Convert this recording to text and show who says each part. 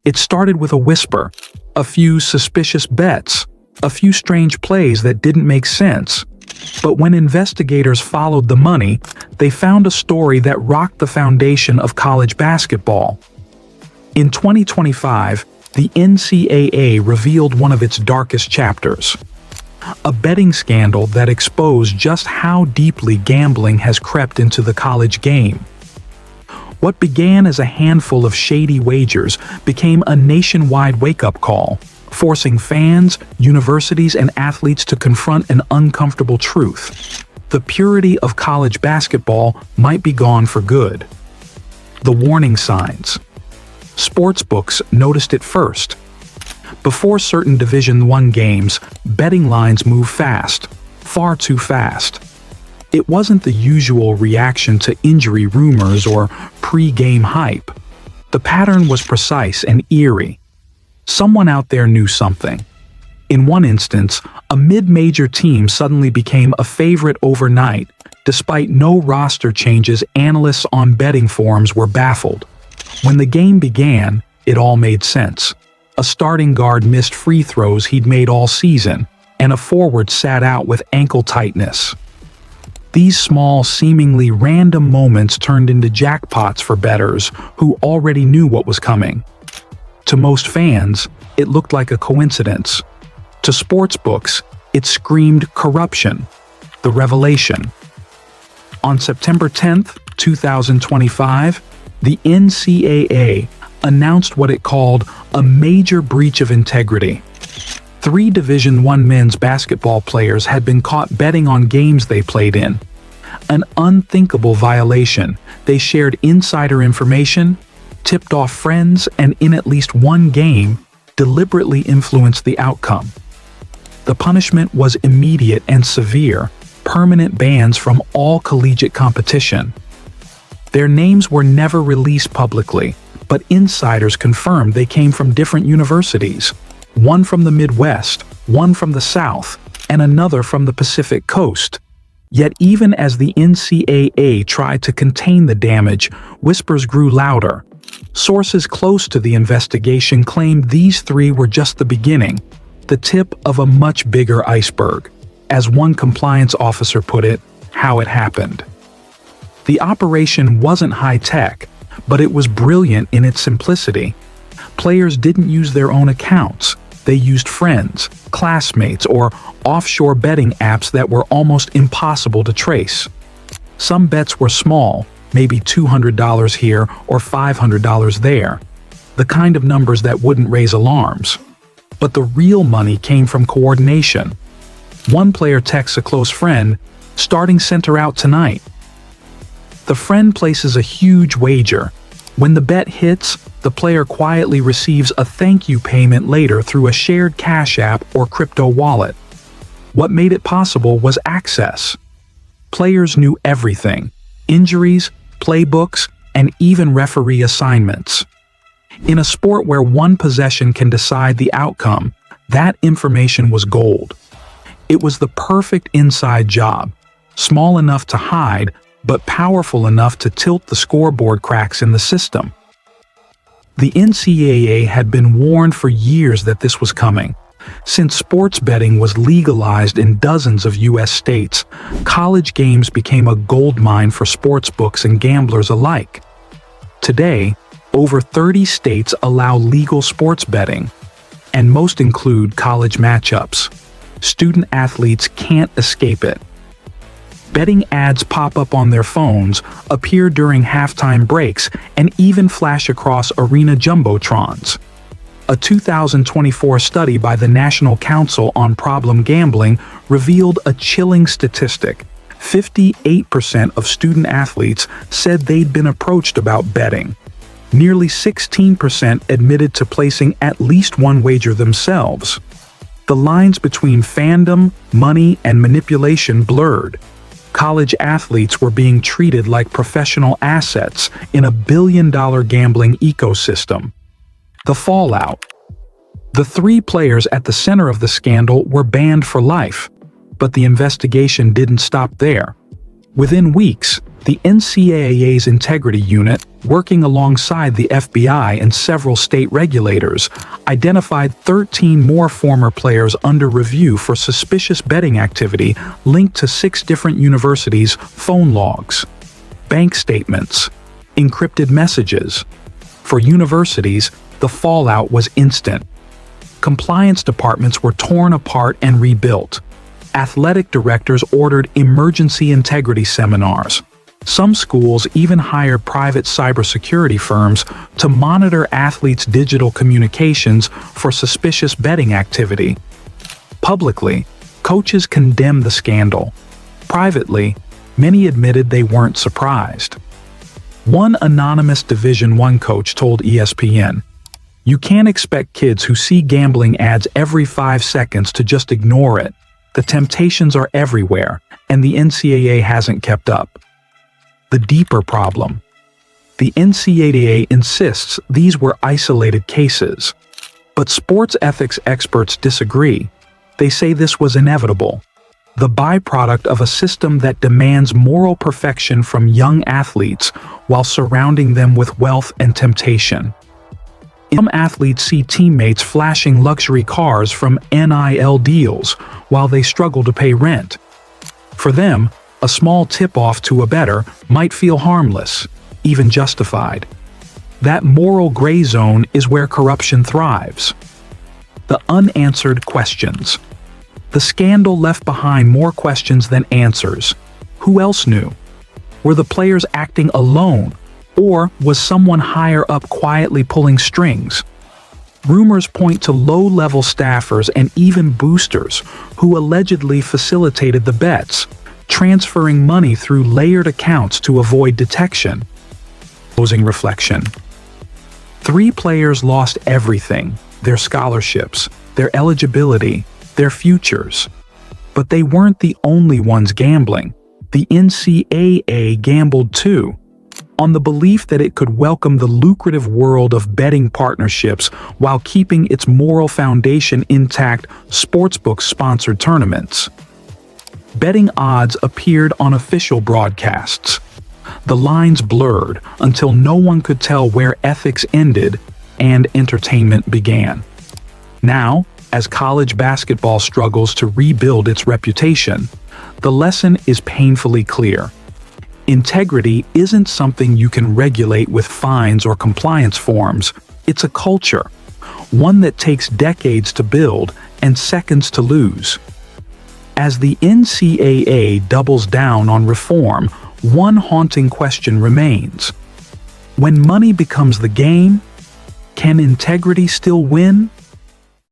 Speaker 1: It started with a whisper, a few suspicious bets, a few strange plays that didn't make sense. But when investigators followed the money, they found a story that rocked the foundation of college basketball. In 2025, the NCAA revealed one of its darkest chapters. A betting scandal that exposed just how deeply gambling has crept into the college game. What began as a handful of shady wagers became a nationwide wake-up call, forcing fans, universities, and athletes to confront an uncomfortable truth. The purity of college basketball might be gone for good. The warning signs. Sportsbooks noticed it first. Before certain Division I games, betting lines move fast, far too fast. It wasn't the usual reaction to injury rumors or pre-game hype. The pattern was precise and eerie. Someone out there knew something. In one instance, a mid-major team suddenly became a favorite overnight. Despite no roster changes, analysts on betting forums were baffled. When the game began, it all made sense. A starting guard missed free throws he'd made all season, and a forward sat out with ankle tightness. These small, seemingly random moments turned into jackpots for bettors who already knew what was coming. To most fans, it looked like a coincidence. To sportsbooks, it screamed corruption, the revelation. On September 10, 2025, the NCAA announced what it called a major breach of integrity. 3 Division I men's basketball players had been caught betting on games they played in. An unthinkable violation. They shared insider information, tipped off friends, and in at least one game, deliberately influenced the outcome. The punishment was immediate and severe, permanent bans from all collegiate competition. Their names were never released publicly, but insiders confirmed they came from different universities. One from the Midwest, one from the South, and another from the Pacific Coast. Yet even as the NCAA tried to contain the damage, whispers grew louder. Sources close to the investigation claimed these 3 were just the beginning, the tip of a much bigger iceberg. As one compliance officer put it, how it happened. The operation wasn't high-tech, but it was brilliant in its simplicity. Players didn't use their own accounts. They used friends, classmates, or offshore betting apps that were almost impossible to trace. Some bets were small, maybe $200 here or $500 there, the kind of numbers that wouldn't raise alarms. But the real money came from coordination. One player texts a close friend, "Starting center out tonight." The friend places a huge wager. When the bet hits, the player quietly receives a thank you payment later through a shared Cash App or crypto wallet. What made it possible was access. Players knew everything: injuries, playbooks, and even referee assignments. In a sport where one possession can decide the outcome, that information was gold. It was the perfect inside job, small enough to hide, but powerful enough to tilt the scoreboard cracks in the system. The NCAA had been warned for years that this was coming. Since sports betting was legalized in dozens of U.S. states, college games became a goldmine for sportsbooks and gamblers alike. Today, over 30 states allow legal sports betting, and most include college matchups. Student athletes can't escape it. Betting ads pop up on their phones, appear during halftime breaks, and even flash across arena jumbotrons. A 2024 study by the National Council on Problem Gambling revealed a chilling statistic. 58% of student athletes said they'd been approached about betting. Nearly 16% admitted to placing at least one wager themselves. The lines between fandom, money, and manipulation blurred. College athletes were being treated like professional assets in a billion-dollar gambling ecosystem. The fallout. The 3 players at the center of the scandal were banned for life, but the investigation didn't stop there. Within weeks, The NCAA's Integrity Unit, working alongside the FBI and several state regulators, identified 13 more former players under review for suspicious betting activity linked to 6 different universities' phone logs, bank statements, encrypted messages. For universities, the fallout was instant. Compliance departments were torn apart and rebuilt. Athletic directors ordered emergency integrity seminars. Some schools even hired private cybersecurity firms to monitor athletes' digital communications for suspicious betting activity. Publicly, coaches condemned the scandal. Privately, many admitted they weren't surprised. One anonymous Division I coach told ESPN, "You can't expect kids who see gambling ads every 5 seconds to just ignore it. The temptations are everywhere, and the NCAA hasn't kept up." The deeper problem. The NCAA insists these were isolated cases. But sports ethics experts disagree. They say this was inevitable, the byproduct of a system that demands moral perfection from young athletes while surrounding them with wealth and temptation. Some athletes see teammates flashing luxury cars from NIL deals while they struggle to pay rent. For them, a small tip-off to a bettor might feel harmless, even justified. That moral gray zone is where corruption thrives. The unanswered questions. The scandal left behind more questions than answers. Who else knew? Were the players acting alone, or was someone higher up quietly pulling strings? Rumors point to low-level staffers and even boosters who allegedly facilitated the bets, transferring money through layered accounts to avoid detection. Closing reflection. 3 players lost everything: their scholarships, their eligibility, their futures. But they weren't the only ones gambling. The NCAA gambled too, on the belief that it could welcome the lucrative world of betting partnerships while keeping its moral foundation intact. Sportsbook-sponsored tournaments. Betting odds appeared on official broadcasts. The lines blurred until no one could tell where ethics ended and entertainment began. Now, as college basketball struggles to rebuild its reputation, the lesson is painfully clear. Integrity isn't something you can regulate with fines or compliance forms. It's a culture, one that takes decades to build and seconds to lose. As the NCAA doubles down on reform, one haunting question remains. When money becomes the game, can integrity still win?